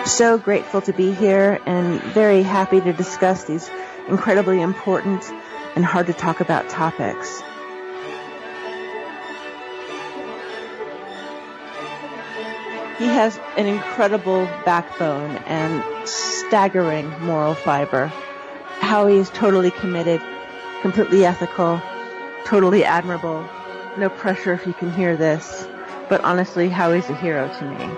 So grateful to be here and very happy to discuss these incredibly important and hard to talk about topics. He has an incredible backbone and staggering moral fiber. Howie is totally committed, completely ethical, totally admirable. No pressure if you can hear this, but honestly, Howie's a hero to me.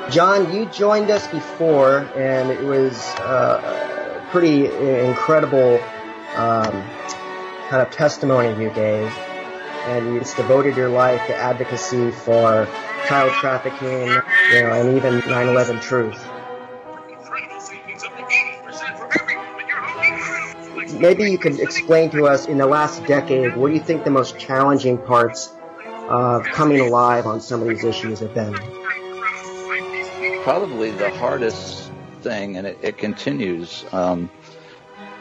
John, you joined us before, and it was a pretty incredible kind of testimony you gave, and you just devoted your life to advocacy for child trafficking, and even 9/11 truth. Maybe you could explain to us, in the last decade, what do you think the most challenging parts of coming alive on some of these issues have been? Probably the hardest thing, and it continues,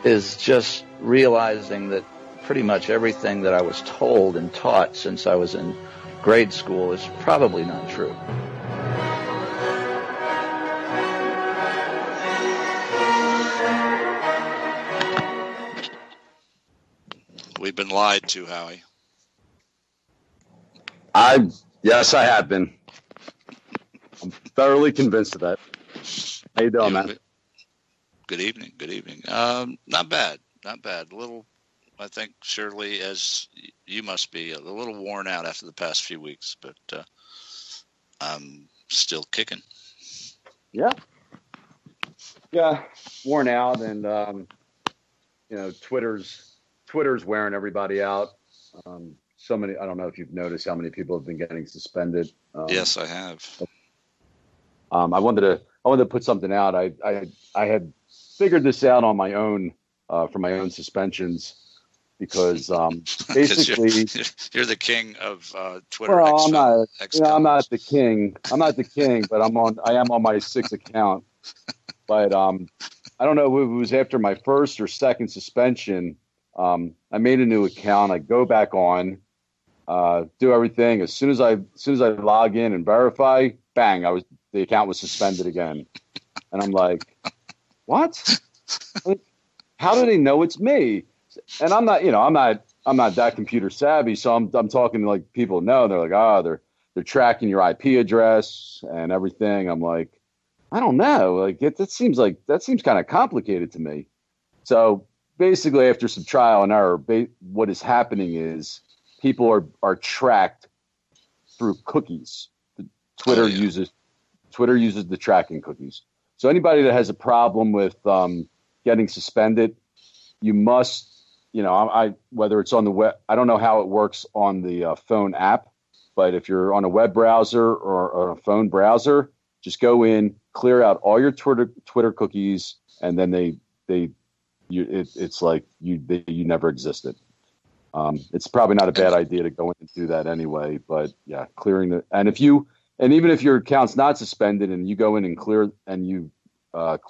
is just realizing that pretty much everything that I was told and taught since I was in grade school is probably not true. We've been lied to, Howie. Yes, I have been. I'm thoroughly convinced of that. How you doing, man? Good evening. Not bad. A little, I think, surely, as you must be, a little worn out after the past few weeks, but I'm still kicking. Yeah, worn out, and Twitter's wearing everybody out. So many. I don't know if you've noticed how many people have been getting suspended. Yes, I have. I wanted to put something out. I had figured this out on my own for my own suspensions because basically you're the king of Twitter. Well, I'm not the king. I'm not the king, but I am on my 6th account. But I don't know if it was after my first or second suspension. I made a new account. I go back on, do everything. As soon as I log in and verify, bang! The account was suspended again, and I'm like, what? How do they know it's me? And I'm not that computer savvy, so I'm talking to like people know. They're like, they're tracking your IP address and everything. I'm like, I don't know. Like that seems kind of complicated to me. So basically, after some trial and error, what is happening is people are tracked through cookies. Twitter uses the tracking cookies. So anybody that has a problem with getting suspended, you must, whether it's on the web, I don't know how it works on the phone app, but if you're on a web browser or a phone browser, just go in, clear out all your Twitter cookies, and then it's like you never existed. It's probably not a bad idea to go in and do that anyway, but yeah, clearing and even if your account's not suspended and you go in and clear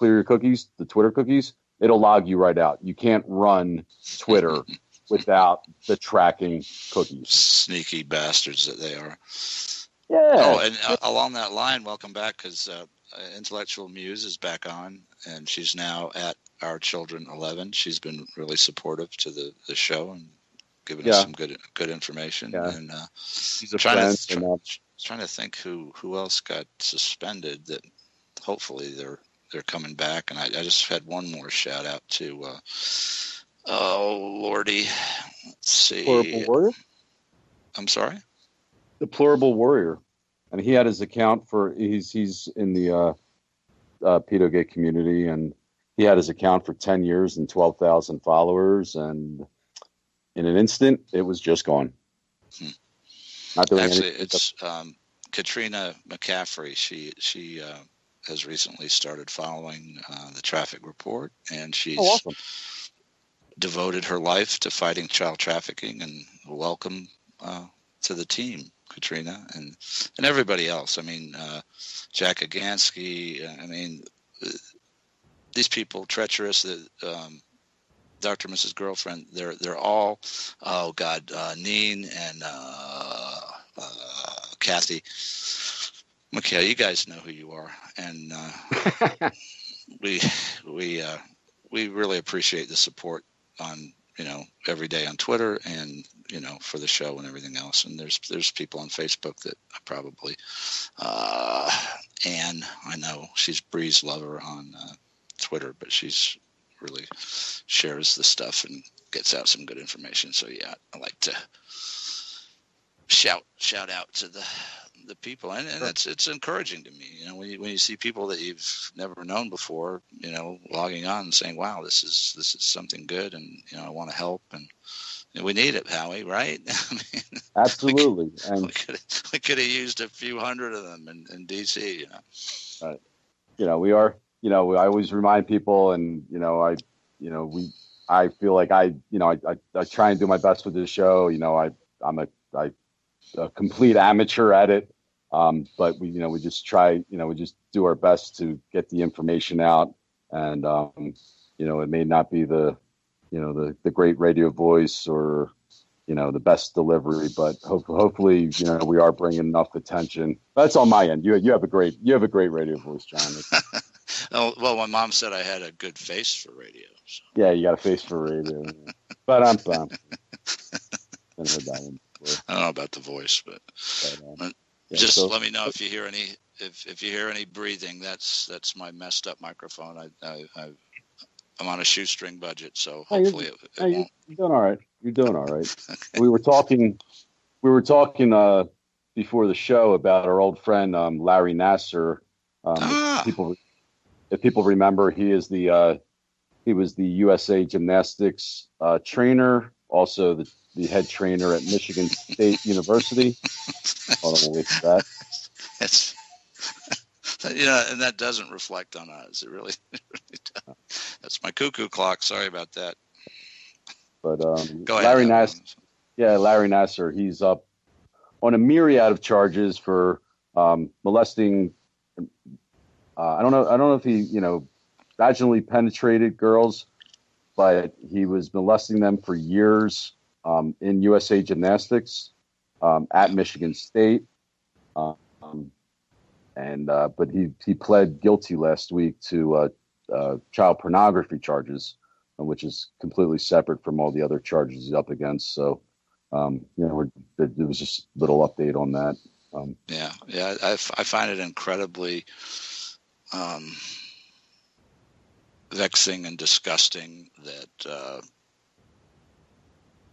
your cookies, the Twitter cookies, it'll log you right out. You can't run Twitter without the tracking cookies. Sneaky bastards that they are. Yeah. Oh, and along that line, welcome back, because Intellectual Muse is back on, and she's now at Our Children 11. She's been really supportive to the show and giving us some good information. Yeah. And she's a friend. Trying to think who else got suspended that hopefully they're coming back. And I just had one more shout out to oh lordy, let's see, Deplorable Warrior. I'm sorry, Deplorable Warrior, and he had his account he's in the pedo gay community, and he had his account for 10 years and 12,000 followers, and in an instant it was just gone. Not doing Actually, anything. it's Katrina McCaffrey. She has recently started following the Traffic report, and she's awesome. devoted her life to fighting child trafficking, and welcome to the team, Katrina, and everybody else. I mean, Jack Agansky. I mean, these people, treacherous. Dr. Mrs. Girlfriend. They're all. Oh God, Neen and Kathy. Okay, you guys know who you are, and we really appreciate the support on every day on Twitter, and for the show and everything else. And there's people on Facebook that I probably Anne, I know she's Bree's lover on Twitter, but she's really shares the stuff and gets out some good information. So yeah, I like to shout out to the people, and it's encouraging to me, when you see people that you've never known before, logging on and saying, wow, this is something good, and I want to help, and we need it, Howie, right? I mean, absolutely. we could have used a few hundred of them in DC. Right. We are. I always remind people, and I feel like I try and do my best with this show. I'm a complete amateur at it. But we just try, we just do our best to get the information out, and it may not be the great radio voice or the best delivery, but hopefully we are bringing enough attention. That's on my end. You have a great radio voice, John. Oh, well, my mom said I had a good face for radio. So. Yeah, you got a face for radio. But I'm heard that one before. I don't know about the voice, but yeah, just let me know if you hear any breathing. That's my messed up microphone. I'm on a shoestring budget, so hopefully it won't. You're doing all right. You're doing all right. Okay. We were talking before the show about our old friend Larry Nasser. If people remember, he was the USA Gymnastics trainer, also the head trainer at Michigan State University. Hold on, we'll wait for that. It's, and that doesn't reflect on us. It really does. That's my cuckoo clock. Sorry about that. But go ahead, Larry Nasser, he's up on a myriad of charges for molesting. I don't know if he vaginally penetrated girls, but he was molesting them for years in USA Gymnastics at Michigan State. But he pled guilty last week to child pornography charges, which is completely separate from all the other charges he's up against. So, there was just a little update on that. I find it incredibly vexing and disgusting that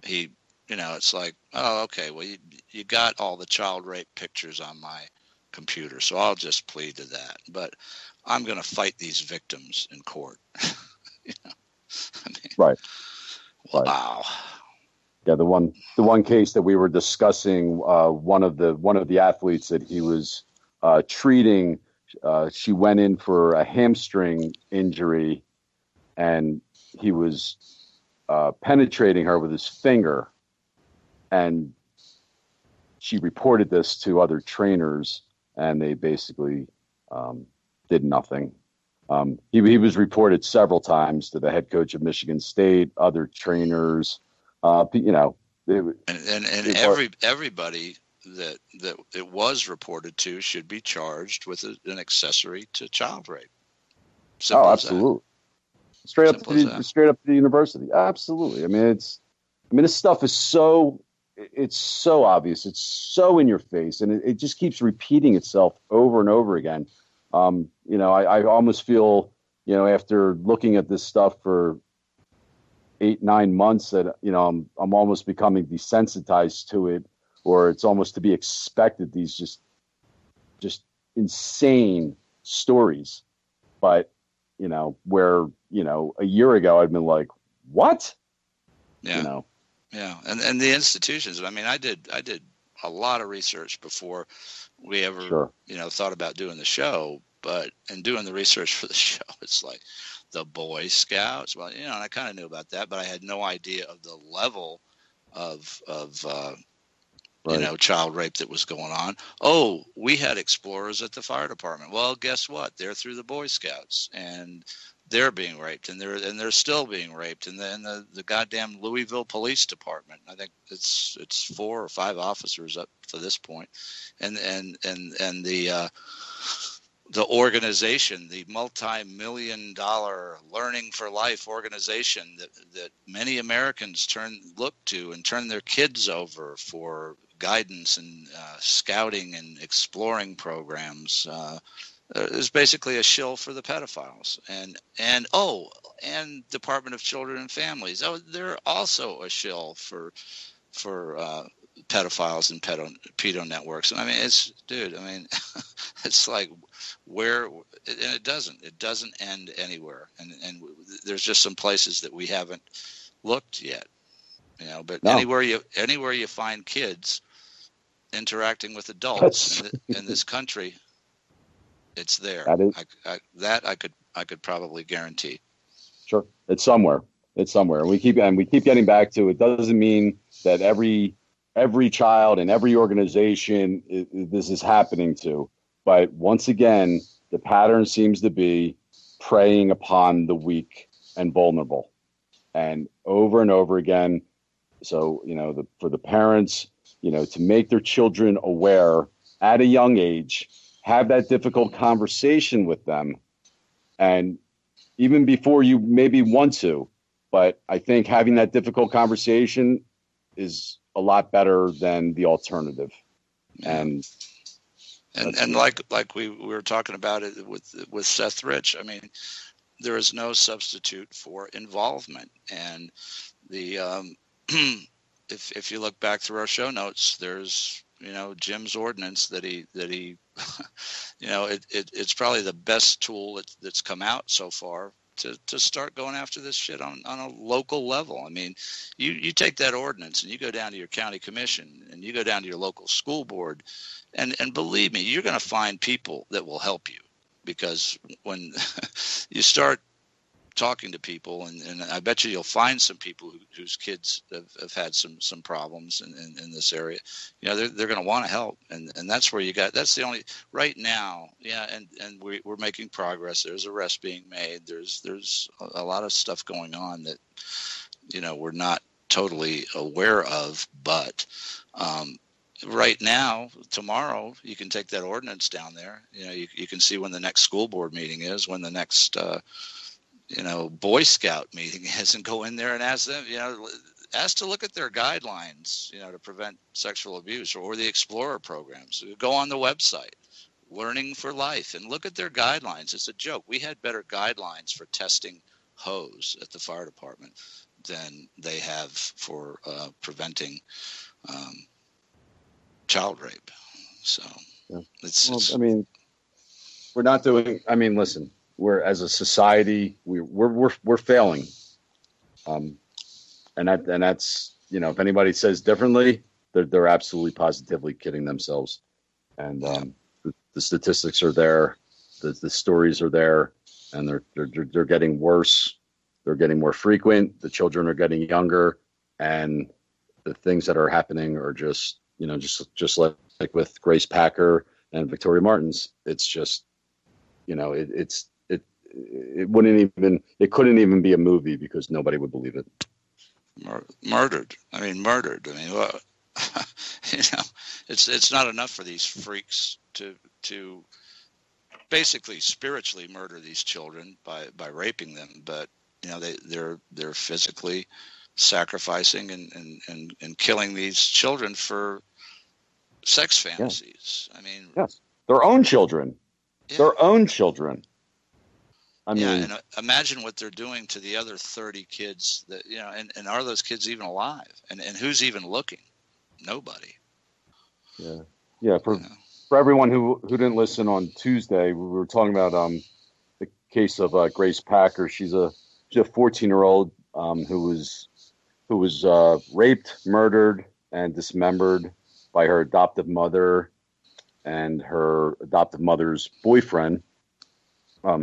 he, it's like, oh, okay, well, you got all the child rape pictures on my computer, so I'll just plead to that. But I'm going to fight these victims in court. Right. Wow. Yeah, the one case that we were discussing, one of the athletes that he was treating, she went in for a hamstring injury, and he was penetrating her with his finger, and she reported this to other trainers, and they basically did nothing. He was reported several times to the head coach of Michigan State, other trainers. Everybody that it was reported to should be charged with an accessory to child rape. Simple absolutely. Straight up to the university. Absolutely. I mean, this stuff is so obvious. It's so in your face, and it just keeps repeating itself over and over again. I almost feel, after looking at this stuff for 8-9 months, that, I'm almost becoming desensitized to it, or it's almost to be expected. These just insane stories. But, where, a year ago I'd been like, what? Yeah. Yeah. And the institutions, I mean, I did a lot of research before we ever, thought about doing the show, but in doing the research for the show, it's like the Boy Scouts. Well, and I kind of knew about that, but I had no idea of the level of right. Child rape that was going on. Oh, we had explorers at the fire department. Well, guess what? They're through the Boy Scouts, and they're being raped, and they're still being raped. And then the goddamn Louisville Police Department. I think it's 4 or 5 officers up to this point, and the organization, the multi-million-dollar Learning for Life organization that many Americans look to and turn their kids over for guidance and scouting and exploring programs, is basically a shill for the pedophiles. And Department of Children and Families. Oh, they're also a shill for pedophiles and pedo networks. And I mean, it's like and it doesn't end anywhere. And there's just some places that we haven't looked yet, but no. anywhere you find kids interacting with adults in this country, it's there. I could probably guarantee. Sure. It's somewhere. And we keep getting back to it. Doesn't mean that every child and every organization this is happening to. But once again, the pattern seems to be preying upon the weak and vulnerable. And over again. So, for the parents, to make their children aware at a young age, have that difficult conversation with them. And even before you maybe want to, but I think having that difficult conversation is a lot better than the alternative. And like we were talking about it with Seth Rich, I mean, there is no substitute for involvement. And the if you look back through our show notes, there's Jim's ordinance that he it's probably the best tool that's come out so far to start going after this shit on a local level. I mean, you take that ordinance and you go down to your county commission and you go down to your local school board, and believe me, you're going to find people that will help you, because when you start talking to people, and I bet you'll find some people whose kids have had some problems in this area. They're going to want to help, and that's where that's the only right now. Yeah, and we're making progress. There's arrests being made. There's a lot of stuff going on that we're not totally aware of, but right now, tomorrow, you can take that ordinance down there. You can see when the next school board meeting is, when the next Boy Scout meeting is, and go in there and ask them, ask to look at their guidelines, to prevent sexual abuse, or the Explorer programs. Go on the website, Learning for Life, and look at their guidelines. It's a joke. We had better guidelines for testing hose at the fire department than they have for preventing child rape. So I mean, we're not doing. I mean, listen. We're, as a society, we're failing, and that's if anybody says differently, they're absolutely positively kidding themselves. And the statistics are there, the stories are there, and they're getting worse. They're getting more frequent. The children are getting younger, and the things that are happening are just like with Grace Packer and Victoria Martins. It's just it couldn't even be a movie, because nobody would believe it. Murdered. I mean, well, it's not enough for these freaks to basically spiritually murder these children by raping them, but they're physically sacrificing and killing these children for sex fantasies. Yeah. I mean, yes, their own children. Yeah. Their own children. I mean, and imagine what they're doing to the other 30 kids that, and are those kids even alive? And who's even looking? Nobody. Yeah. Yeah. For everyone who didn't listen on Tuesday, we were talking about the case of Grace Packer. She's a 14-year-old who was raped, murdered, and dismembered by her adoptive mother and her adoptive mother's boyfriend.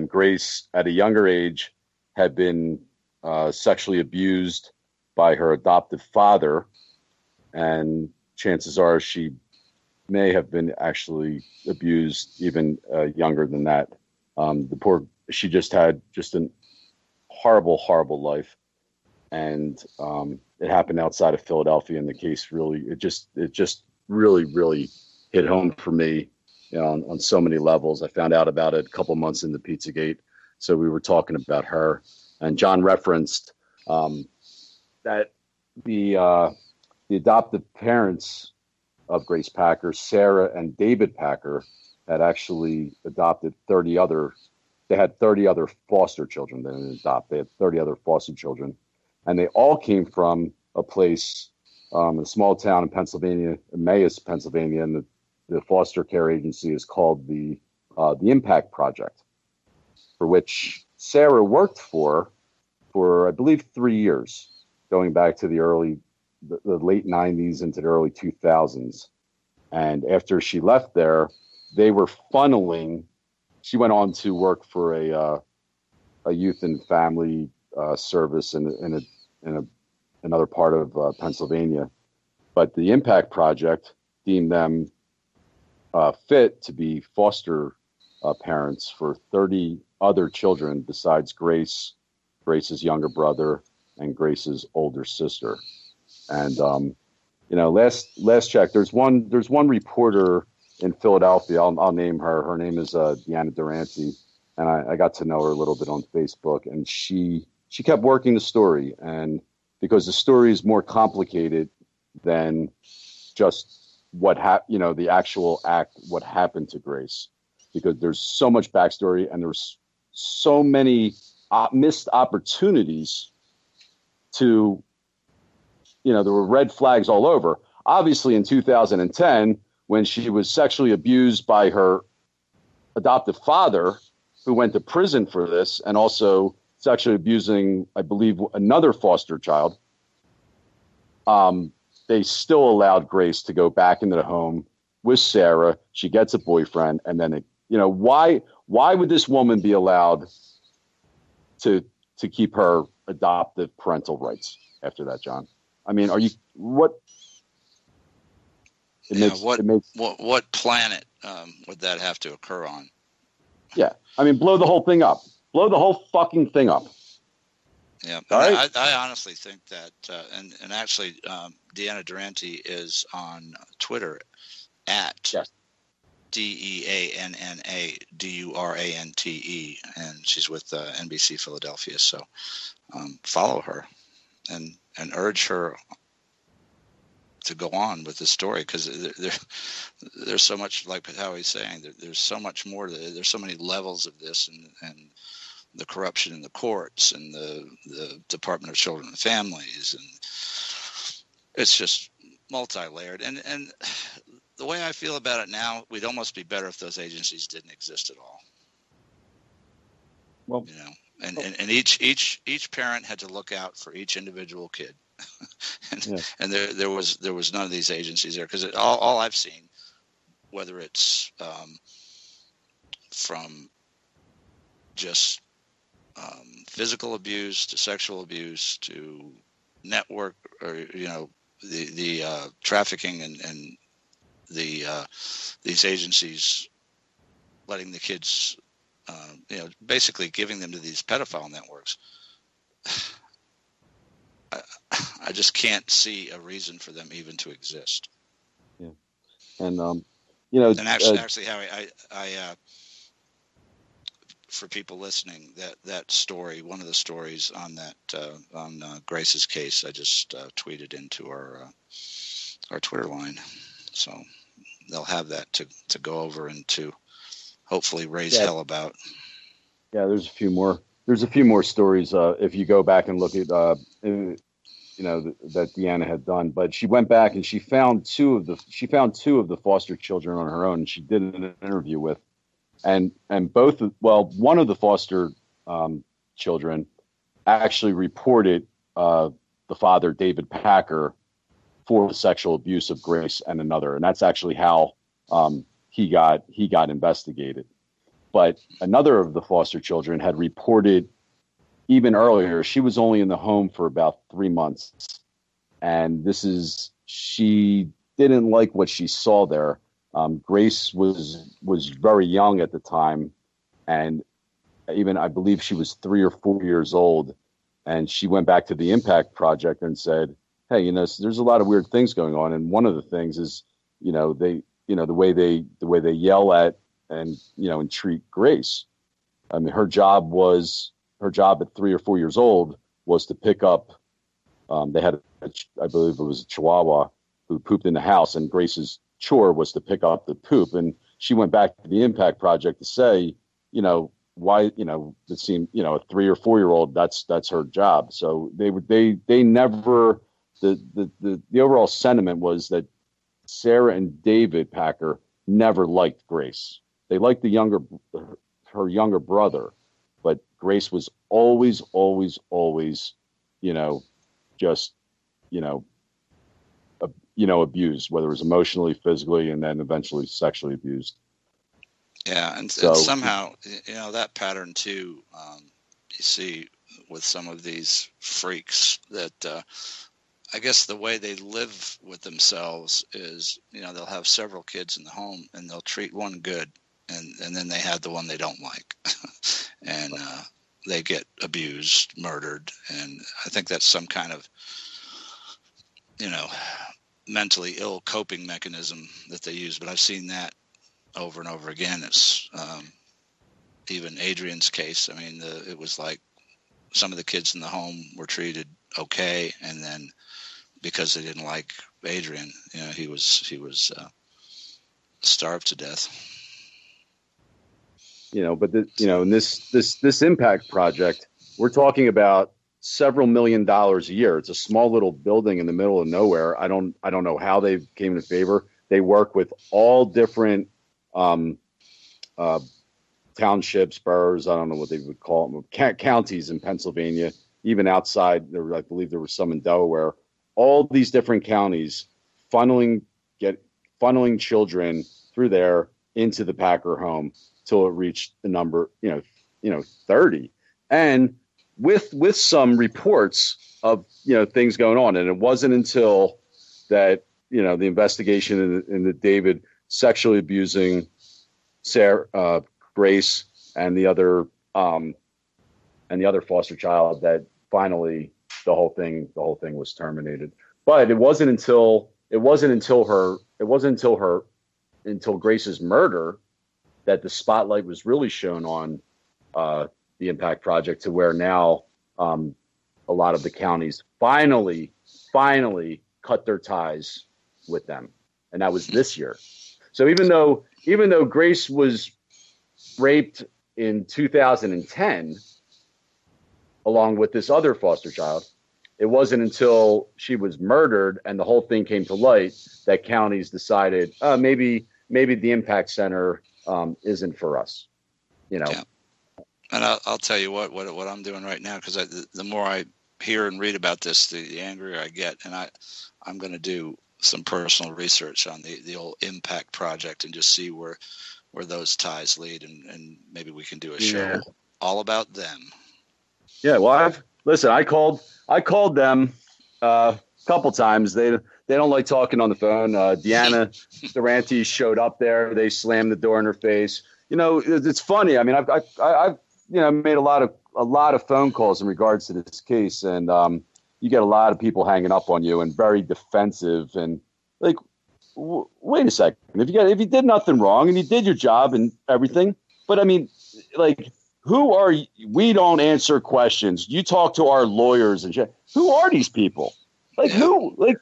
Grace, at a younger age, had been sexually abused by her adoptive father, and chances are she may have been actually abused even younger than that. She just had a horrible life, and it happened outside of Philadelphia. And the case really, it just really hit home for me, on so many levels. I found out about it a couple months into Pizzagate, so we were talking about her, and John referenced that the adoptive parents of Grace Packer, Sarah and David Packer, had actually adopted 30 other. They had 30 other foster children. They didn't adopt. They had 30 other foster children, and they all came from a place, a small town in Pennsylvania, Emmaus, Pennsylvania, and the foster care agency is called the Impact Project, for which Sarah worked for I believe 3 years, going back to the late 90s into the early 2000s. And after she left there, they were funneling. She went on to work for a youth and family service in another part of Pennsylvania. But the Impact Project deemed them fit to be foster parents for 30 other children besides Grace's younger brother, and Grace's older sister. And last check, there's one reporter in Philadelphia. I'll name her. Her name is Deanna Durante, and I got to know her a little bit on Facebook. And she kept working the story, and because the story is more complicated than just the actual act, what happened to Grace, because there's so much backstory and there's so many missed opportunities to, there were red flags all over. Obviously, in 2010, when she was sexually abused by her adoptive father, who went to prison for this, and also sexually abusing, I believe, another foster child, they still allowed Grace to go back into the home with Sarah. She gets a boyfriend, and then, why would this woman be allowed to keep her adoptive parental rights after that, John? I mean, what planet would that have to occur on? Yeah. I mean, blow the whole thing up. Blow the whole fucking thing up. Yeah. Right? I honestly think that, and actually, Deanna Durante is on Twitter at DEANNA DURANTE, and she's with NBC Philadelphia. So follow her and urge her to go on with the story, because there's so much, like Howie's saying, there's so much more. There's so many levels of this, and the corruption in the courts and the Department of Children and Families, and it's just multi-layered. And the way I feel about it now, we'd almost be better if those agencies didn't exist at all. Well, and each parent had to look out for each individual kid. and there was none of these agencies there, because all I've seen, whether it's from just physical abuse to sexual abuse to network, or the trafficking and these agencies letting the kids, basically giving them to these pedophile networks. I just can't see a reason for them even to exist. Yeah, and and actually, Howie, I for people listening, that story, one of the stories on that on Grace's case, I just tweeted into our Twitter line, so they'll have that to go over and to hopefully raise hell about. Yeah, there's a few more stories if you go back and look at that Deanna had done. But she went back and she found two of the foster children on her own. She did an interview with, and one of the foster children actually reported the father, David Packer, for the sexual abuse of Grace and another, and that's actually how he got investigated. But another of the foster children had reported even earlier. She was only in the home for about 3 months. And she didn't like what she saw there. Grace was very young at the time. And even I believe she was 3 or 4 years old. And she went back to the Impact Project and said, hey, you know, there's a lot of weird things going on. And one of the things is, you know, the way they yell at and, you know, and treat Grace. I mean, her job at 3 or 4 years old was to pick up, they had, I believe it was a Chihuahua who pooped in the house, and Grace's chore was to pick up the poop. And she went back to the Impact Project to say, you know, why, you know, it seemed, you know, a 3 or 4 year old, that's her job. So they never, the overall sentiment was that Sarah and David Packer never liked Grace. They liked her younger brother, but Grace was always, you know, just, you know, abused, whether it was emotionally, physically, and then eventually sexually abused. Yeah, and somehow, you know, that pattern too, you see with some of these freaks that I guess the way they live with themselves is, you know, they'll have several kids in the home and they'll treat one good, and then they have the one they don't like, and they get abused, murdered, and I think that's some kind of, you know, mentally ill coping mechanism that they use. But I've seen that over and over again. It's even Adrian's case. I mean, it was like some of the kids in the home were treated okay, and then because they didn't like Adrian, you know, he was starved to death. You know, but in this Impact Project, we're talking about several $1 million a year. It's a small little building in the middle of nowhere. I don't know how they came into favor. They work with all different townships, boroughs, I don't know what they would call them, counties in Pennsylvania, even outside. I believe there were some in Delaware. All these different counties funneling children through there into the Packer home till it reached the number, 30, and with some reports of, you know, things going on. And it wasn't until that, you know, the investigation in the David sexually abusing Sarah, Grace, and the other foster child that finally the whole thing was terminated. But it wasn't until Grace's murder that the spotlight was really shown on the Impact Project, to where now a lot of the counties finally cut their ties with them, and that was this year. So even though Grace was raped in 2010, along with this other foster child, it wasn't until she was murdered and the whole thing came to light that counties decided, maybe the Impact Center isn't for us, you know. Yeah. And I'll tell you what I'm doing right now, because the more I hear and read about this, the angrier I get, and I'm going to do some personal research on the old Impact Project and just see where those ties lead, and maybe we can do a show all about them. Yeah, well, I called them a couple times. They don't like talking on the phone. Deanna Durante showed up there. They slammed the door in her face. You know, it's funny. I mean, I've made a lot of phone calls in regards to this case, and you get a lot of people hanging up on you and very defensive, and like, wait a second, if you did nothing wrong and you did your job and everything, but I mean, like, who are you? We don't answer questions. You talk to our lawyers and shit. Who are these people? Like, who's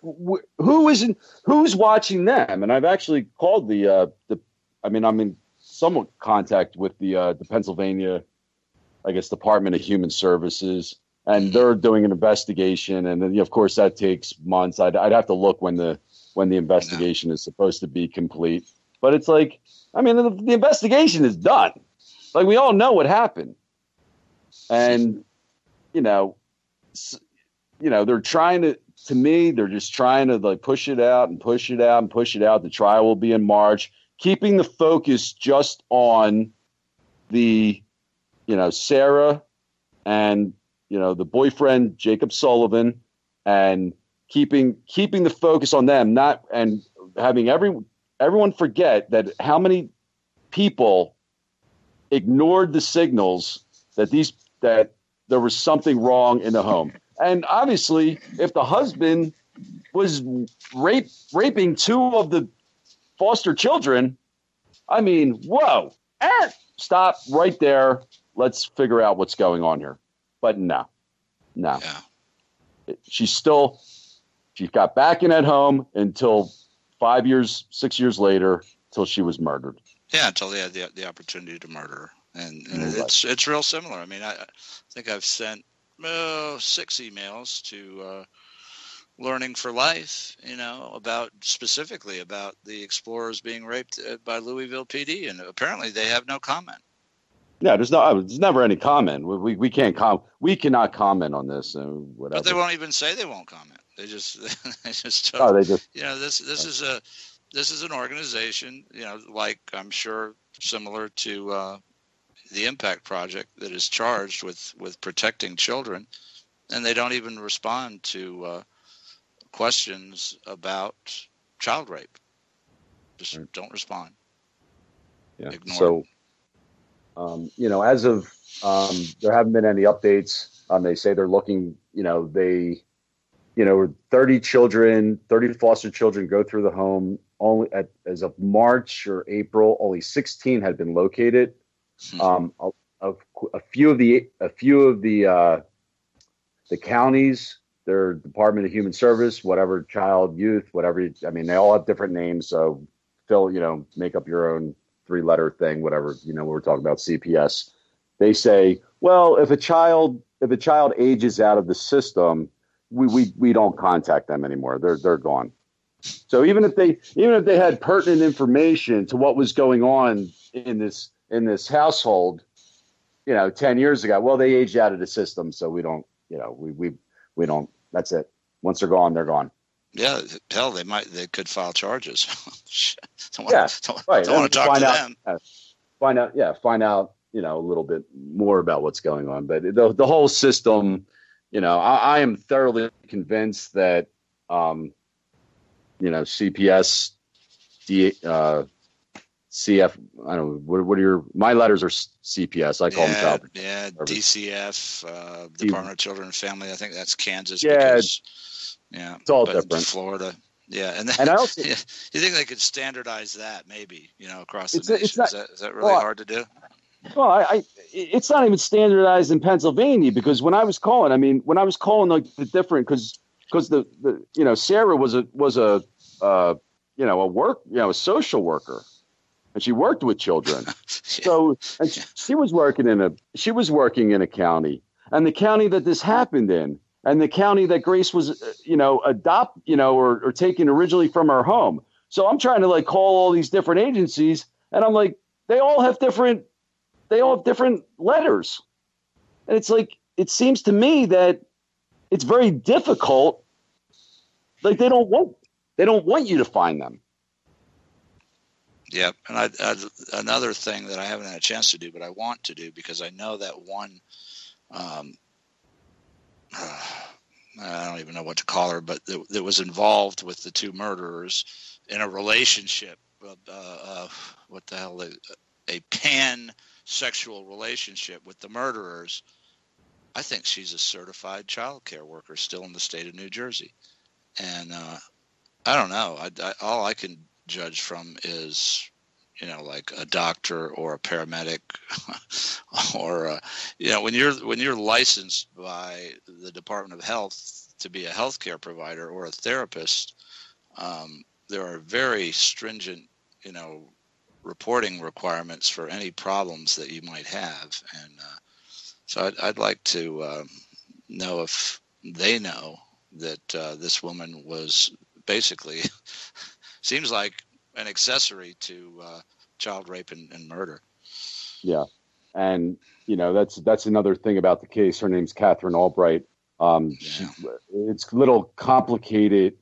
watching them? And I've actually called I'm in somewhat contact with the Pennsylvania, I guess, Department of Human Services, and they're doing an investigation. And then, of course, that takes months. I'd have to look when the investigation is supposed to be complete. But it's like, I mean, the investigation is done. Like, we all know what happened. And, they're trying to me, they're just trying to like push it out and push it out and push it out. The trial will be in March, keeping the focus just on the, Sarah and the boyfriend, Jacob Sullivan, and keeping the focus on them, not and having everyone forget that how many people ignored the signals that there was something wrong in the home. And obviously, if the husband was raping two of the foster children, I mean, whoa, stop right there. Let's figure out what's going on here. But no. Yeah. She got back in at home until 6 years later, till she was murdered. Yeah, until they had the opportunity to murder her. And it's real similar. I mean, I think I've sent 6 emails to Learning for Life, specifically about the explorers being raped by Louisville PD, and apparently they have no comment. Yeah, there's never any comment. We cannot comment on this. Whatever. But they won't even say they won't comment. They just this is an organization, like I'm sure similar to the Impact Project, that is charged with protecting children, and they don't even respond to questions about child rape. Just don't respond. Yeah. Ignore so, as of there haven't been any updates. They say they're looking. 30 foster children go through the home. Only as of March or April, only 16 had been located. A few of the counties, their Department of Human Service, whatever, child, youth, whatever. I mean, they all have different names. So make up your own 3-letter thing, whatever. We're talking about CPS. They say, well, if a child ages out of the system, we don't contact them anymore. They're gone. So even if they had pertinent information to what was going on in this household, 10 years ago, well, they aged out of the system, so we don't, we don't. That's it. Once they're gone, they're gone. Yeah, hell, they could file charges. Don't want to talk to them. Find out, a little bit more about what's going on. But the whole system, I am thoroughly convinced that, CPS, CF, I don't know, what are my letters are CPS. I call them child. Yeah, DCF, Department of Children and Family. I think that's Kansas. Yeah. It's all different. Florida. Yeah. And I also, you think they could standardize that maybe, across the nation? Is that really hard to do? Well, it's not even standardized in Pennsylvania, because when I was calling like the different, because the Sarah was a a social worker, and she worked with children. Yeah. So, and she was working in a county, and the county that this happened in, and the county that Grace was, or taken originally from her home. So I'm trying to call all these different agencies, and I'm like, they all have different letters. And it's it seems to me that it's very difficult. They don't want you to find them. Yep. And another thing that I haven't had a chance to do, but I want to do, because I know that one, I don't even know what to call her, but that was involved with the 2 murderers in a relationship, what the hell, a pan-sexual relationship with the murderers. I think she's a certified child care worker still in the state of New Jersey. And I don't know. All I can judge from is, like a doctor or a paramedic, or when you're licensed by the Department of Health to be a healthcare provider or a therapist, there are very stringent, reporting requirements for any problems that you might have. And so I'd like to know if they know that this woman was basically seems like an accessory to child rape and murder. Yeah. And, that's another thing about the case. Her name's Catherine Albright. It's a little complicated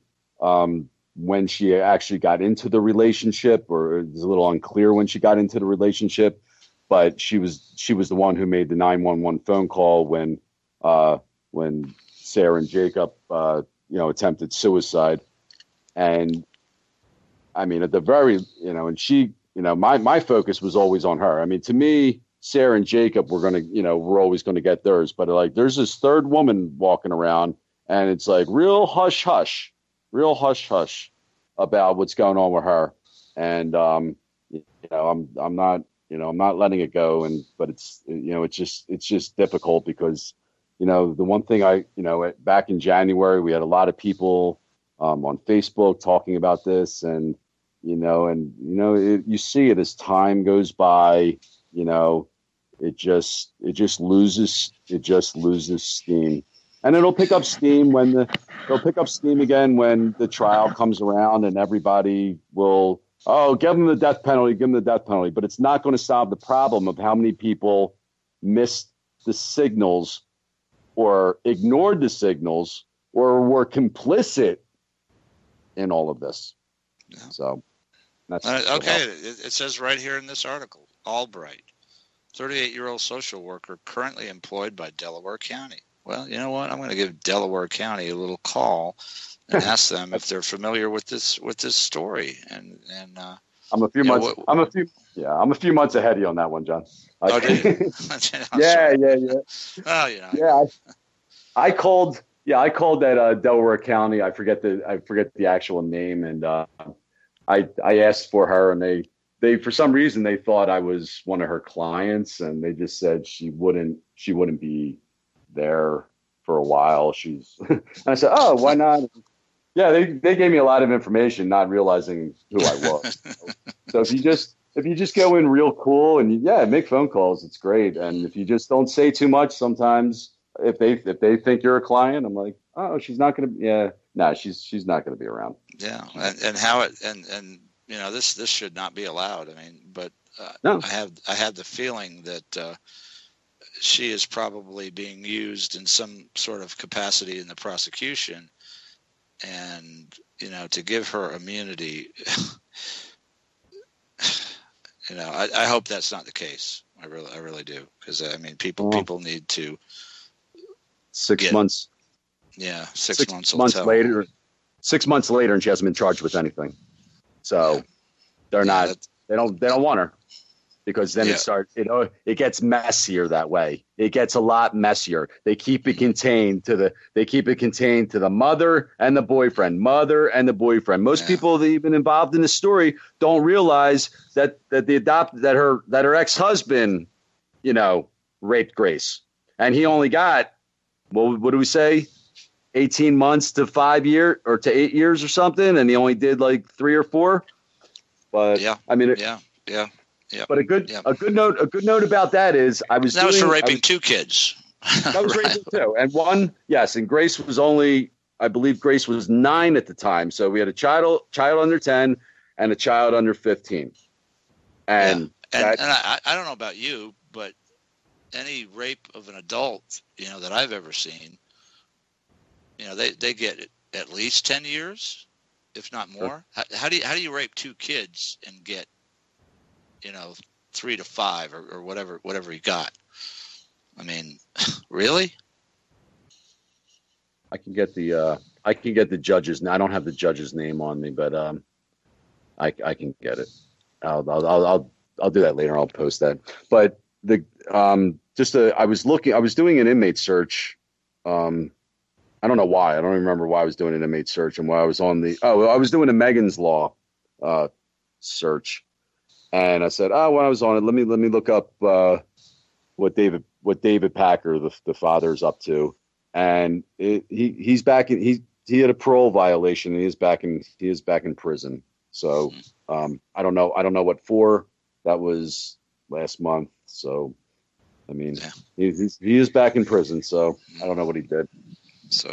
when she actually got into the relationship, or it's a little unclear when she got into the relationship, but she was the one who made the 911 phone call when when Sarah and Jacob, attempted suicide. And I mean, at the very, and she, my focus was always on her. I mean, to me, Sarah and Jacob were going to, we're always going to get theirs. But like, there's this third woman walking around, and it's like real hush hush about what's going on with her. And, I'm not letting it go. But it's, it's just difficult because, the one thing back in January, we had a lot of people on Facebook talking about this, and you see it as time goes by, it just loses steam, and it'll pick up steam again when the trial comes around, and everybody will, give them the death penalty, but it's not going to solve the problem of how many people missed the signals or ignored the signals or were complicit in all of this. Yeah. So that's okay. It says right here in this article, Albright, 38-year-old social worker currently employed by Delaware County. Well, you know what? I'm going to give Delaware County a little call and ask them if they're familiar with this story. And I'm a few months. I'm a few months ahead of you on that one, John. Oh, did you? Yeah. Oh, I called that Delaware County. I forget the actual name, and I asked for her, and they for some reason they thought I was one of her clients, and they just said she wouldn't be there for a while. And I said, oh, why not? Yeah, they gave me a lot of information, not realizing who I was. So if you just go in real cool and make phone calls, it's great. And if you just don't say too much, sometimes if they think you're a client, I'm like, oh, she's not going to. She's not going to be around. Yeah, and how it and this should not be allowed. I mean, but no. I have the feeling that she is probably being used in some sort of capacity in the prosecution. And, to give her immunity, I hope that's not the case. I really do. Because, I mean, people need to 6 months. Yeah. 6 months later. 6 months later, and she hasn't been charged with anything. So they're not, they don't want her. Because then it gets messier that way. It gets a lot messier. They keep it contained to the mother and the boyfriend. Most people that have been involved in the story don't realize that her ex-husband, raped Grace, and he only got, what do we say, 18 months to 5 years or to 8 years or something, and he only did like 3 or 4. But I mean, yeah. But a good note about that is that was for raping 2 kids. That was raping 2, and one, yes, and Grace was only, I believe Grace was 9 at the time, so we had a child under 10 and a child under 15. And I don't know about you, but any rape of an adult, that I've ever seen, they get at least 10 years, if not more. Sure. How do you rape 2 kids and get 3 to 5 or whatever you got? I mean, really? I can get the judge's. I don't have the judge's name on me, but I can get it. I'll do that later. I'll post that. But I was doing an inmate search. I don't know why. I don't remember why I was doing an inmate search and why I was on I was doing a Megan's Law search. And I said, when I was on it, let me look up what David Packer, the father's up to. And he's back in, he had a parole violation, and he is back in prison. So I don't know what for. That was last month. So I mean, he is back in prison. So I don't know what he did. So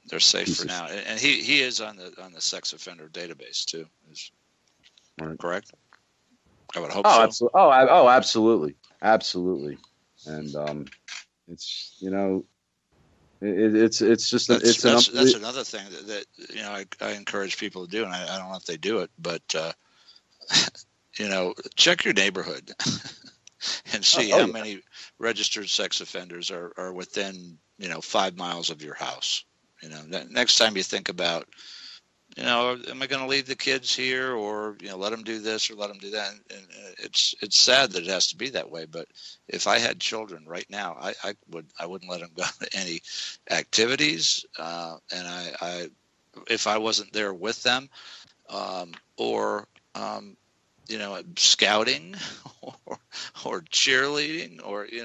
they're safe for now, and he is on the sex offender database too. Correct? I would hope so. Absolutely. And it's it's just that's another thing that I encourage people to do, and I don't know if they do it, but check your neighborhood. and see how many registered sex offenders are within 5 miles of your house. Next time you think about, am I going to leave the kids here, or let them do this or let them do that? And it's sad that it has to be that way. But if I had children right now, I wouldn't let them go to any activities, and I if I wasn't there with them, or scouting, or cheerleading, or you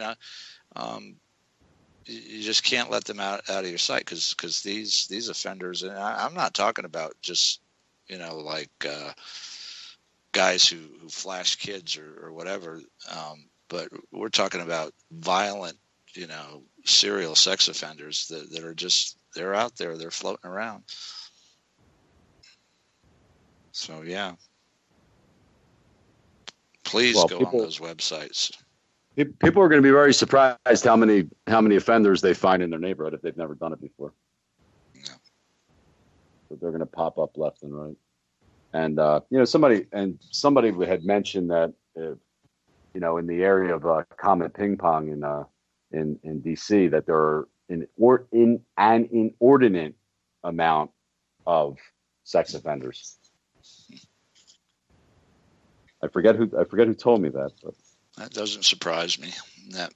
just can't let them out of your sight, because these offenders, and I'm not talking about just like guys who flash kids or whatever, but we're talking about violent serial sex offenders that are just, they're out there, they're floating around. So yeah, please go on those websites. People are going to be very surprised how many offenders they find in their neighborhood if they've never done it before. Yeah. But they're going to pop up left and right. And somebody had mentioned that in the area of Comet Ping Pong in DC, that there are an inordinate amount of sex offenders. I forget who told me that, but that doesn't surprise me. That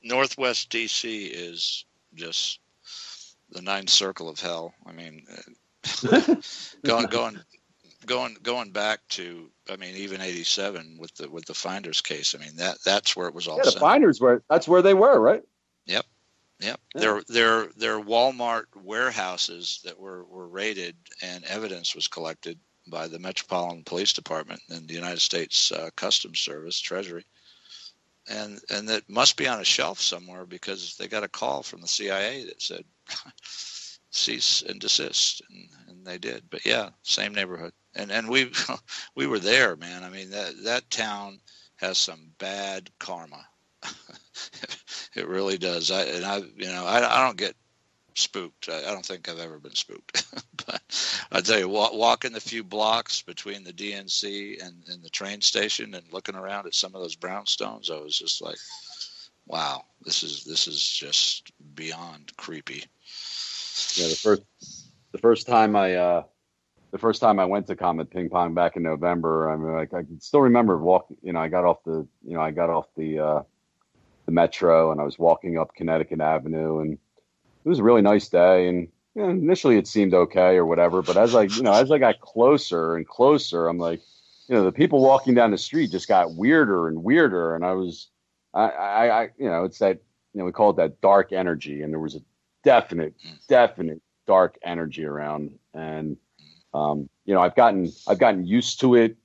Northwest DC is just the ninth circle of hell. I mean, going back to, even 87 with the Finders case. I mean, that's where it was all. Yeah, the Finders that's where they were, right? Yep. Yeah. They're Walmart warehouses that were raided, and evidence was collected by the Metropolitan Police Department and the United States Customs Service, Treasury, and that must be on a shelf somewhere, because they got a call from the CIA that said cease and desist, and they did. But yeah, same neighborhood, and we were there, man. I mean, that town has some bad karma. It really does. I don't get spooked. I don't think I've ever been spooked. But I tell you, walking the few blocks between the DNC and the train station and looking around at some of those brownstones, I was just like, wow, this is just beyond creepy. Yeah, the first time I went to Comet Ping Pong back in November, I can still remember walking. I got off the metro, and I was walking up Connecticut Avenue, and it was a really nice day, and initially it seemed okay or whatever. But as I got closer and closer, I'm like, the people walking down the street just got weirder and weirder, and it's that, we call it that dark energy, and there was a definite dark energy around, and I've gotten used to it,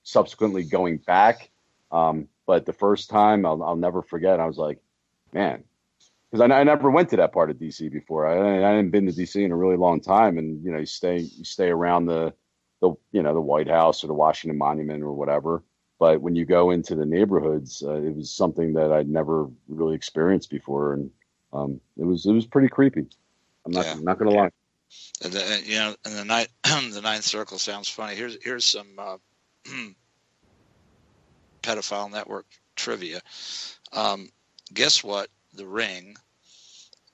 subsequently going back, but the first time I'll never forget. I was like, man. Because I never went to that part of DC before. I hadn't been to DC in a really long time, and you stay around the White House or the Washington Monument or whatever. But when you go into the neighborhoods, it was something that I'd never really experienced before, and it was pretty creepy. I'm not gonna lie. And the ninth circle sounds funny. Here's some pedophile network trivia. Guess what? The ring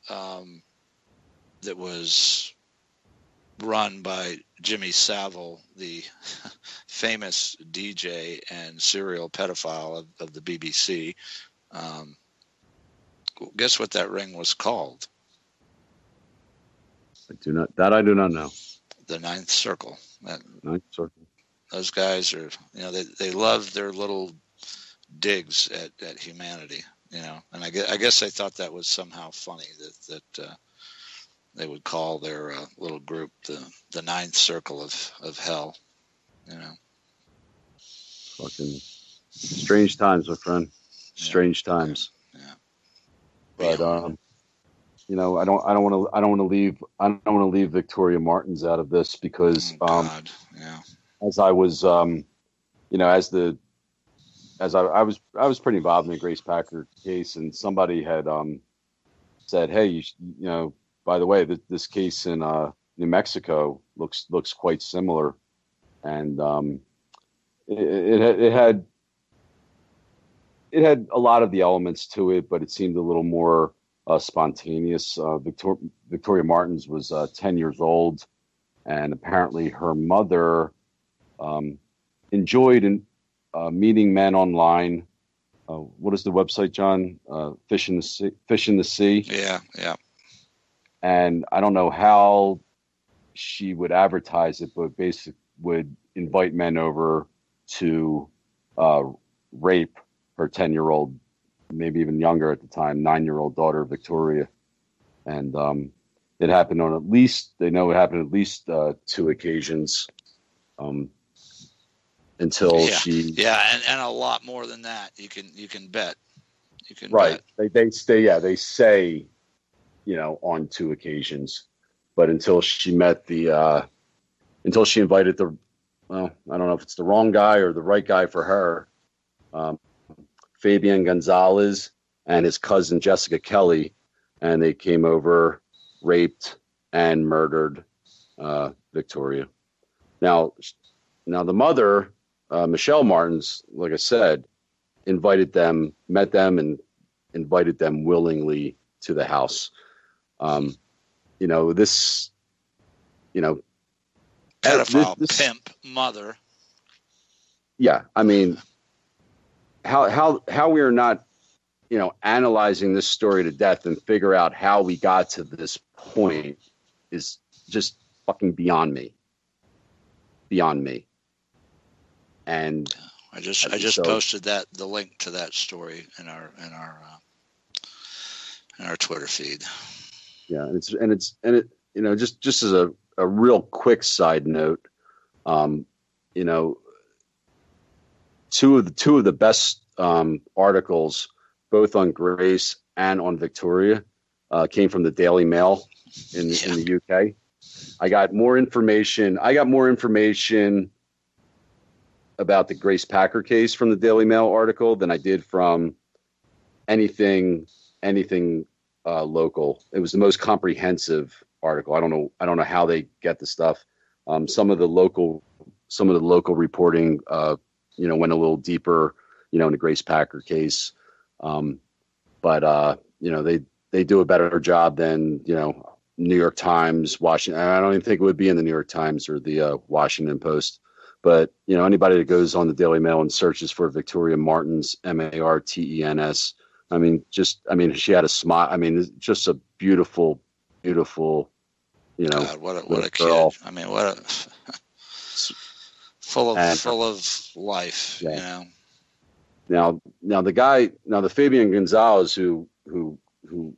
that was run by Jimmy Savile, the famous DJ and serial pedophile of the BBC. Guess what that ring was called? I do not know. The Ninth Circle. Ninth Circle. Those guys are, they love their little digs at humanity. And I guess they thought that was somehow funny that they would call their little group the Ninth Circle of hell. Fucking strange times, my friend. Strange times. Yeah. But I don't want to leave Victoria Martins out of this, because as I was I was pretty involved in the Grace Packer case, and somebody had said, "Hey, by the way, this case in New Mexico looks quite similar," and it had it had a lot of the elements to it, but it seemed a little more spontaneous. Victoria Martins was 10 years old, and apparently her mother enjoyed meeting men online. What is the website, John? Fish in the Sea. Fish in the Sea. Yeah, yeah. And I don't know how she would advertise it, but basically would invite men over to rape her 10-year-old, maybe even younger at the time, 9-year-old daughter, Victoria. And it happened on they know it happened at least 2 occasions until she. Yeah, and a lot more than that. You can bet. You can right. bet. They say, on 2 occasions, but until she met until she invited I don't know if it's the wrong guy or the right guy for her, Fabian Gonzalez and his cousin Jessica Kelly, and they came over, raped and murdered Victoria. Now the mother, Michelle Martins, like I said, met them and invited them willingly to the house. Pedophile, pimp, mother. Yeah, I mean, how we are not, analyzing this story to death and figure out how we got to this point is just fucking beyond me. And I just posted the link to that story in our Twitter feed. Yeah, and just as a real quick side note, two of the best articles, both on Grace and on Victoria, came from the Daily Mail in the UK. I got more information about the Grace Packer case from the Daily Mail article than I did from anything local. It was the most comprehensive article. I don't know how they get the stuff. Some of the local reporting, went a little deeper, in the Grace Packer case. But they do a better job than, New York Times, Washington. I don't even think it would be in the New York Times or the Washington Post. But, anybody that goes on the Daily Mail and searches for Victoria Martins, Martens, she had a smile. I mean, it's just a beautiful, beautiful, God, what a girl. Kid. I mean, what a full of life, yeah. Now the Fabian Gonzalez who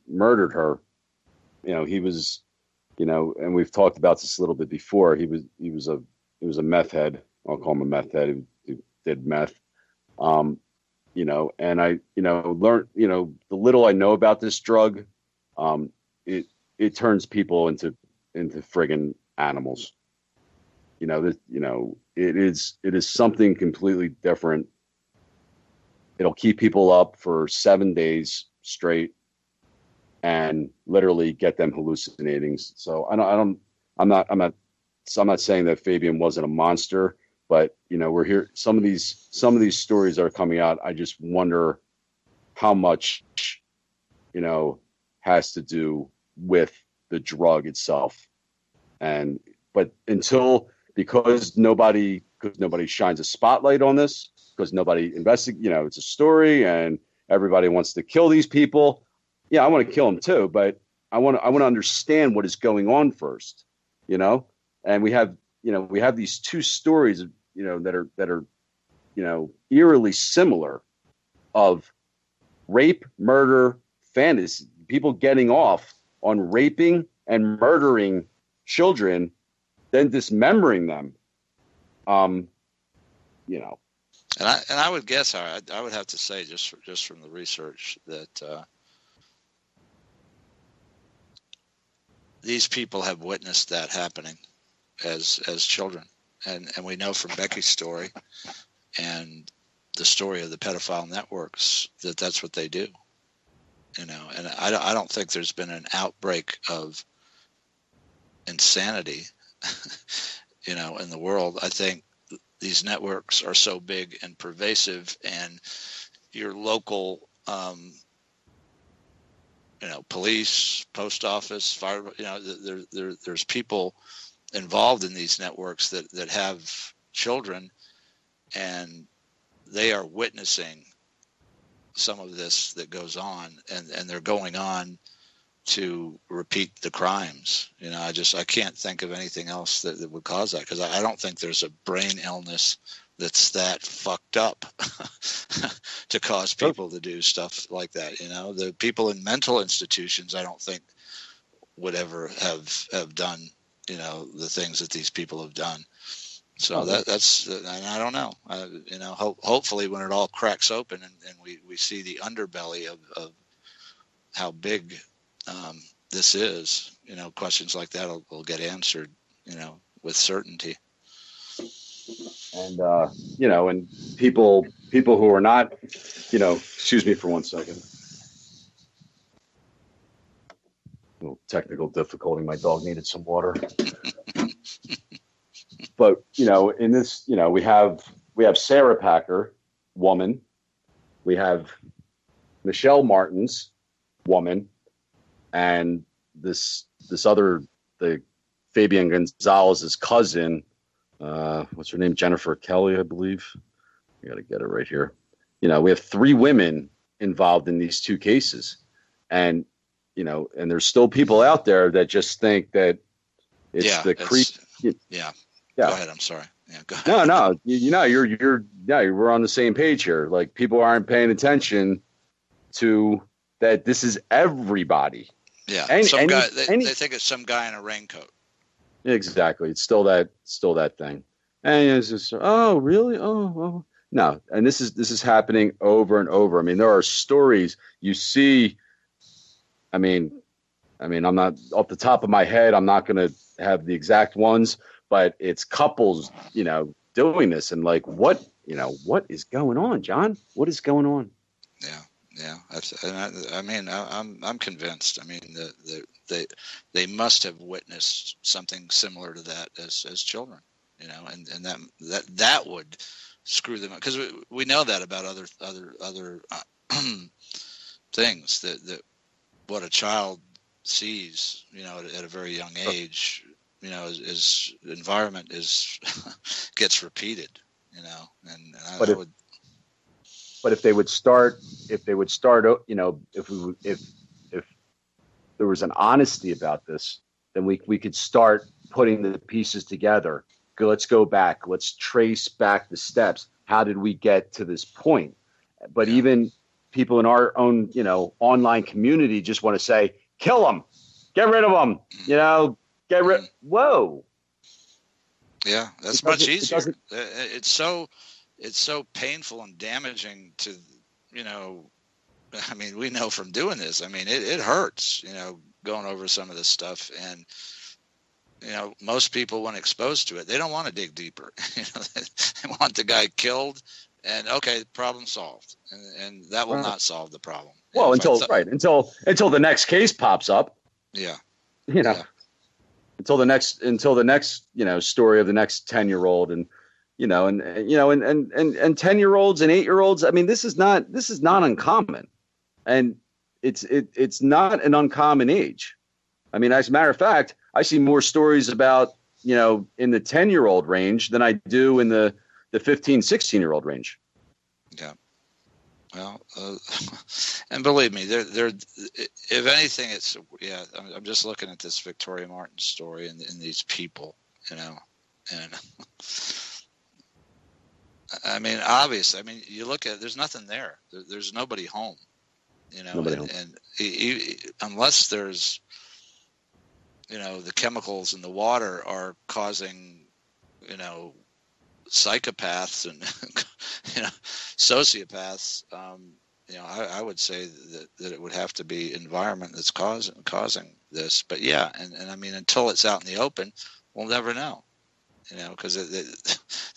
murdered her, he was, and we've talked about this a little bit before. He was a meth head. I'll call him a meth head. He did meth. And I, learned, the little I know about this drug, it turns people into friggin' animals. It is something completely different. It'll keep people up for 7 days straight and literally get them hallucinating. So I'm not saying that Fabian wasn't a monster, but we're here. Some of these stories that are coming out, I just wonder how much, has to do with the drug itself. But because nobody shines a spotlight on this, because nobody investigates, it's a story and everybody wants to kill these people. Yeah, I want to kill them too, but I want to understand what is going on first, and we have these 2 stories, that are eerily similar of rape, murder, fantasy, people getting off on raping and murdering children, then dismembering them. And I would guess, I would have to say, just from the research, that these people have witnessed that happening as children, and we know from Becky's story and the story of the pedophile networks that that's what they do. And I don't think there's been an outbreak of insanity, in the world. I think these networks are so big and pervasive, and your local, police, post office, fire. There's people involved in these networks that have children, and they are witnessing some of this that goes on, and they're going on to repeat the crimes. I can't think of anything else that would cause that, because I don't think there's a brain illness that's that fucked up to cause people to do stuff like that. The people in mental institutions, I don't think would ever have done, the things that these people have done. So that's, and I don't know, hopefully when it all cracks open and we see the underbelly of how big this is, questions like that will get answered, with certainty. And, and people who are not, excuse me for 1 second. A little technical difficulty. My dog needed some water. But, in this, we have Sarah Packer, woman. We have Michelle Martins, woman. And this other, the Fabian Gonzalez's cousin, what's her name? Jennifer Kelly, I believe. I got to get it right here. We have 3 women involved in these 2 cases. And, and there's still people out there that just think that it's the creep. Yeah. Go ahead. I'm sorry. Yeah, go ahead. No. We're on the same page here. Like, people aren't paying attention to that. This is everybody. Yeah. They think it's some guy in a raincoat. Exactly. It's still that thing. And it's just, oh, really? Oh, no. And this is happening over and over. I mean, there are stories you see. I mean, I'm not off the top of my head. I'm not going to have the exact ones, but it's couples, doing this, and like, what is going on, John? What is going on? Yeah. I'm convinced. I mean, they must have witnessed something similar to that as children, and that would screw them up, because we know that about other things that what a child sees, at a very young age, is environment gets repeated, But if they would start, if there was an honesty about this, then we could start putting the pieces together. Let's go back. Let's trace back the steps. How did we get to this point? But even people in our own, online community just want to say, kill them, get rid of them, get rid. Whoa. Yeah, that's much easier. It's so painful and damaging to, we know from doing this. I mean, it hurts, going over some of this stuff. And, most people, when exposed to it, they don't want to dig deeper. They want the guy killed and, okay, problem solved. And that will not solve the problem. Well, until the next case pops up. Yeah. Until the next, story of the next 10-year-old and 10-year-olds and 8-year-olds. I mean, this is not uncommon, and it's not an uncommon age. I mean, as a matter of fact, I see more stories about, in the 10-year-old range than I do in the 15, 16-year-old range. Yeah. Well, and believe me, there. If anything, it's I'm just looking at this Victoria Martin story and these people, and I mean, obviously, you look at, there's nothing there. There's nobody home, and unless there's, the chemicals in the water are causing, psychopaths and, sociopaths. I would say that it would have to be environment that's causing this. But and I mean, until it's out in the open, we'll never know. Because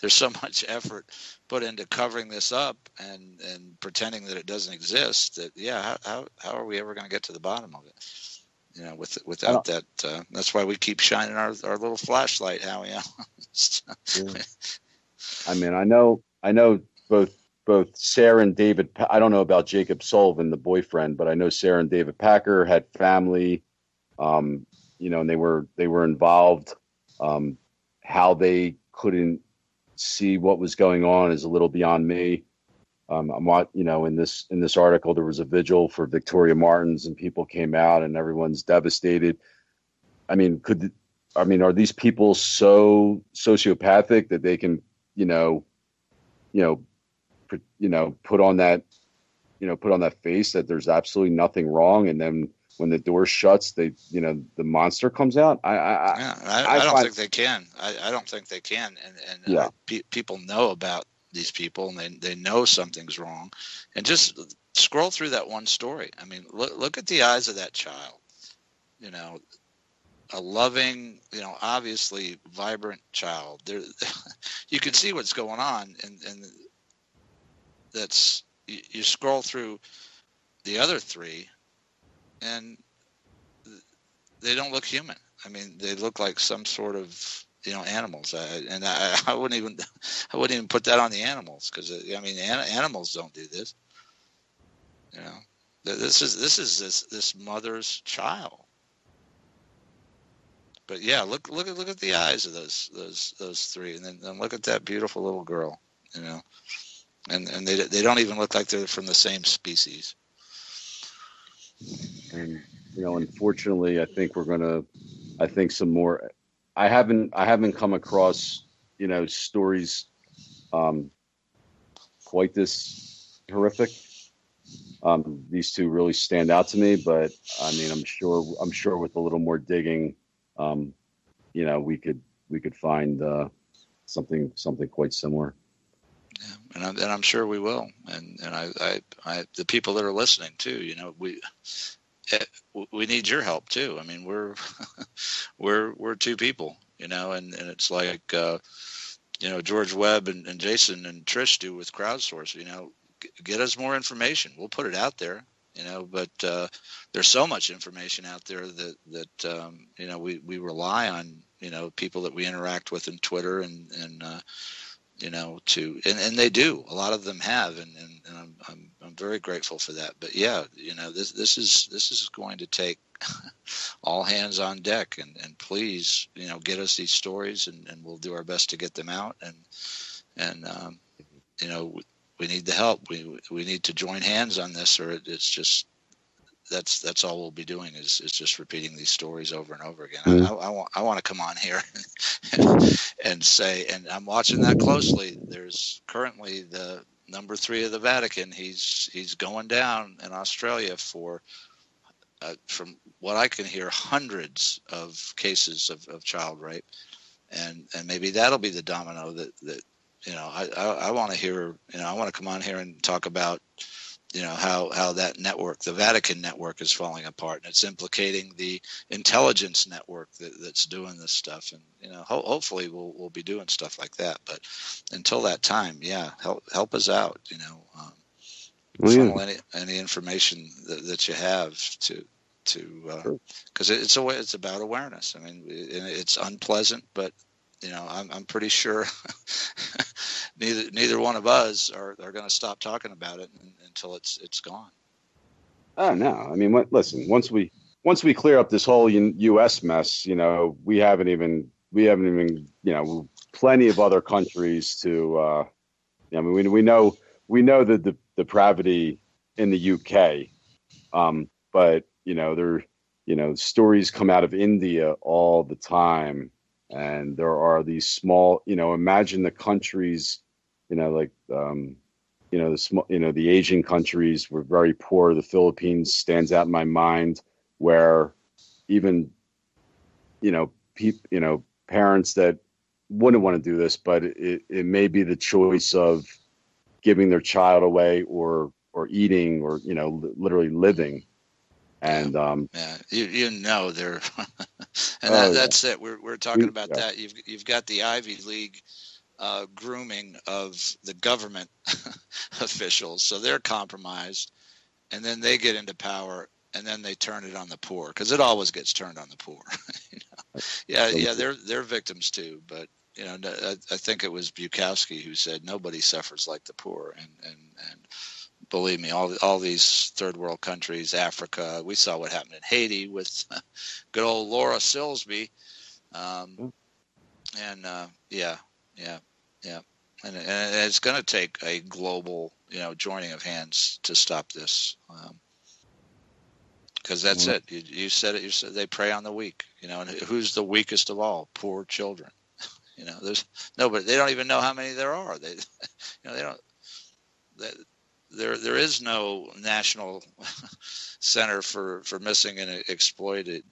there's so much effort put into covering this up and pretending that it doesn't exist. That how are we ever going to get to the bottom of it? Without that. That's why we keep shining our little flashlight, Howie. I mean, I know both both Sarah and David. I don't know about Jacob Sullivan, the boyfriend, but I know Sarah and David Packer had family. And they were involved. How they couldn't see what was going on is a little beyond me. In this article, there was a vigil for Victoria Martins, and people came out, and everyone's devastated. I mean, are these people so sociopathic that they can, put on that face that there's absolutely nothing wrong, and then when the door shuts, the monster comes out? I don't think they can. I don't think they can. And people know about these people, and they know something's wrong. And just scroll through that one story. I mean, look at the eyes of that child. A loving, obviously vibrant child. There, you can see what's going on, and that's you scroll through the other three, and they don't look human. I mean, they look like some sort of animals. I wouldn't even put that on the animals, because animals don't do this. This is this mother's child. But yeah, look at the eyes of those three, and then look at that beautiful little girl. And they don't even look like they're from the same species. And unfortunately, I think some more. I haven't come across stories quite this horrific. These two really stand out to me, but I mean, I'm sure with a little more digging, we could find something quite similar. Yeah, and I'm sure we will. And I the people that are listening too, we need your help too. I mean, we're two people, and it's like George Webb and Jason and Trish do with crowdsource. Get us more information. We'll put it out there. But there's so much information out there that we rely on people that we interact with in Twitter and they do. A lot of them have, and I'm very grateful for that. But yeah, this is going to take all hands on deck, and please get us these stories, and we'll do our best to get them out, and we need the help. We need to join hands on this, or it's just that's all we'll be doing is just repeating these stories over and over again. Mm-hmm. I want to come on here and say, and I'm watching that closely. There's currently the number 3 of the Vatican. He's going down in Australia for, from what I can hear, hundreds of cases of child rape, and maybe that'll be the domino that. I want to hear, I want to come on here and talk about, how that network, the Vatican network, is falling apart, and it's implicating the intelligence network that's doing this stuff. And, hopefully we'll be doing stuff like that. But until that time, help us out, funnel any information that you have to, because it's about awareness. I mean, it's unpleasant, but I'm pretty sure neither one of us are going to stop talking about it until it's gone. Oh no! I mean, listen. Once we clear up this whole U.S. mess, we haven't even plenty of other countries to. I mean, we know the depravity in the UK, but there stories come out of India all the time. And there are these small, imagine the countries, the Asian countries were very poor. The Philippines stands out in my mind, where even, parents that wouldn't want to do this, but it may be the choice of giving their child away or eating or, literally living. And they're and that's it. We're talking about that. You've got the Ivy League grooming of the government officials, so they're compromised, and then they get into power, and then they turn it on the poor, because it always gets turned on the poor. They're victims too, but I think it was Bukowski who said nobody suffers like the poor, and believe me, all these third world countries, Africa, we saw what happened in Haiti with good old Laura Silsby, and and it's going to take a global joining of hands to stop this, because that's it. You said it. You said they prey on the weak. And who's the weakest of all? Poor children. There's nobody. They don't even know how many there are. They don't. There is no national center for missing and exploited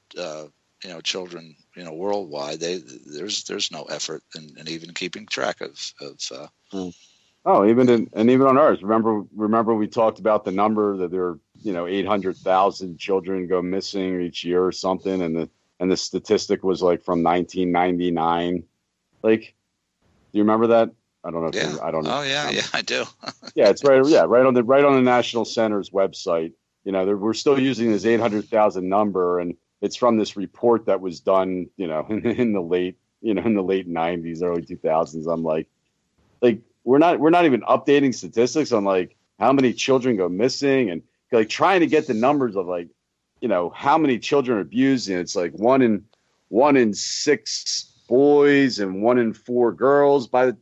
children worldwide. There's no effort in even keeping track of. Even on ours. Remember we talked about the number that there are 800,000 children go missing each year or something, and the statistic was like from 1999. Like, do you remember that? I don't know. I don't know. Oh yeah, I do. Yeah, it's right. Yeah, right on the National Center's website. We're still using this 800,000 number, and it's from this report that was done, in the late 90s, early 2000s. I'm like we're not even updating statistics on like how many children go missing, and like trying to get the numbers of like, how many children are abused, and it's like one in 6 boys and 1 in 4 girls by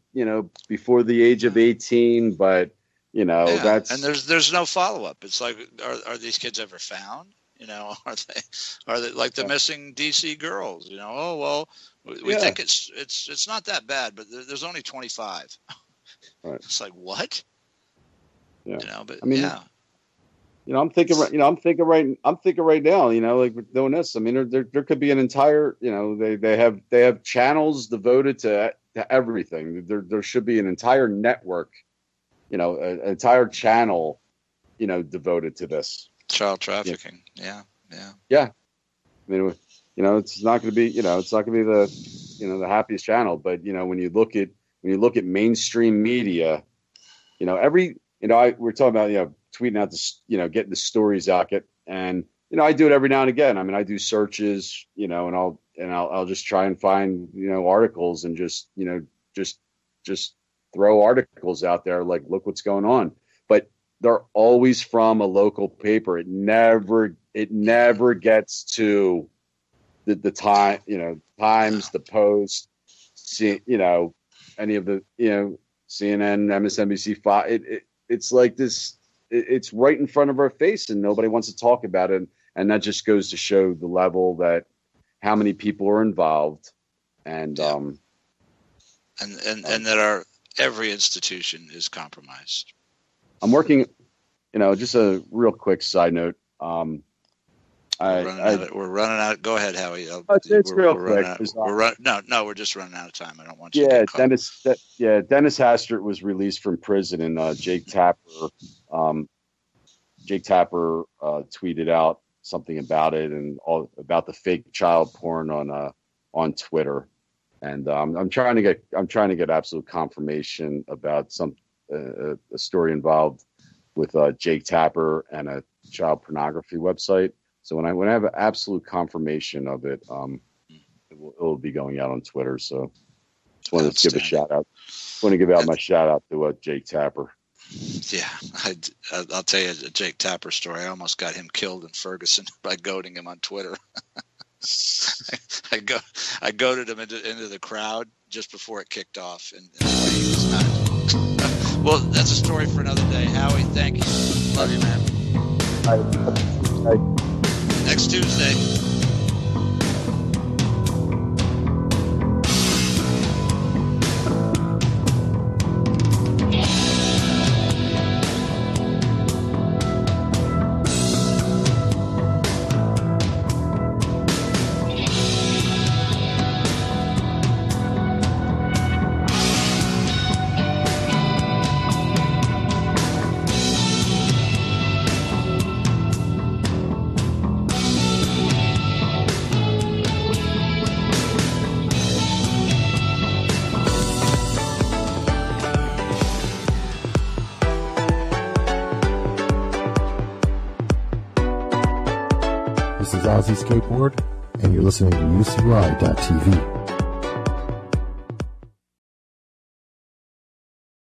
before the age of 18, but that's, and there's no follow-up. It's like, are these kids ever found? Are they like the missing DC girls? Oh well, we think it's not that bad, but there's only 25. Right. It's like, what? Yeah. But I mean, I'm thinking right now, like we're doing this. I mean, there could be an entire, they have channels devoted to everything. There should be an entire network, an entire channel, devoted to this. Child trafficking. Yeah. I mean, it's not going to be, the happiest channel, but when you look at mainstream media, we're talking about, tweeting out this, getting the stories out, and I do it every now and again. I mean, I do searches, and I'll just try and find, articles, and just throw articles out there like, look what's going on. But they're always from a local paper. It never gets to the time, Times, the Post, any of the, CNN, MSNBC, Fox. It's like this. It's right in front of our face, and nobody wants to talk about it. And that just goes to show the level that how many people are involved, and that every institution is compromised. I'm working, just a real quick side note. We're running out. Go ahead, Howie. It's real quick. We're just running out of time. I don't want you to get caught. Dennis Hastert was released from prison, and Jake Tapper tweeted out something about it, and all about the fake child porn on Twitter. And I'm trying to get absolute confirmation about a story involved with Jake Tapper and a child pornography website. So when I have absolute confirmation of it, it will be going out on Twitter. So just wanted to give a shout out. Want to give out my shout out to Jake Tapper. Yeah, I'll tell you a Jake Tapper story. I almost got him killed in Ferguson by goading him on Twitter. I goaded him into the crowd just before it kicked off, and he was not. Well, that's a story for another day. Howie, thank you. Love you, man. Next Tuesday. This is Ozzy Skateboard, and you're listening to UCY.TV.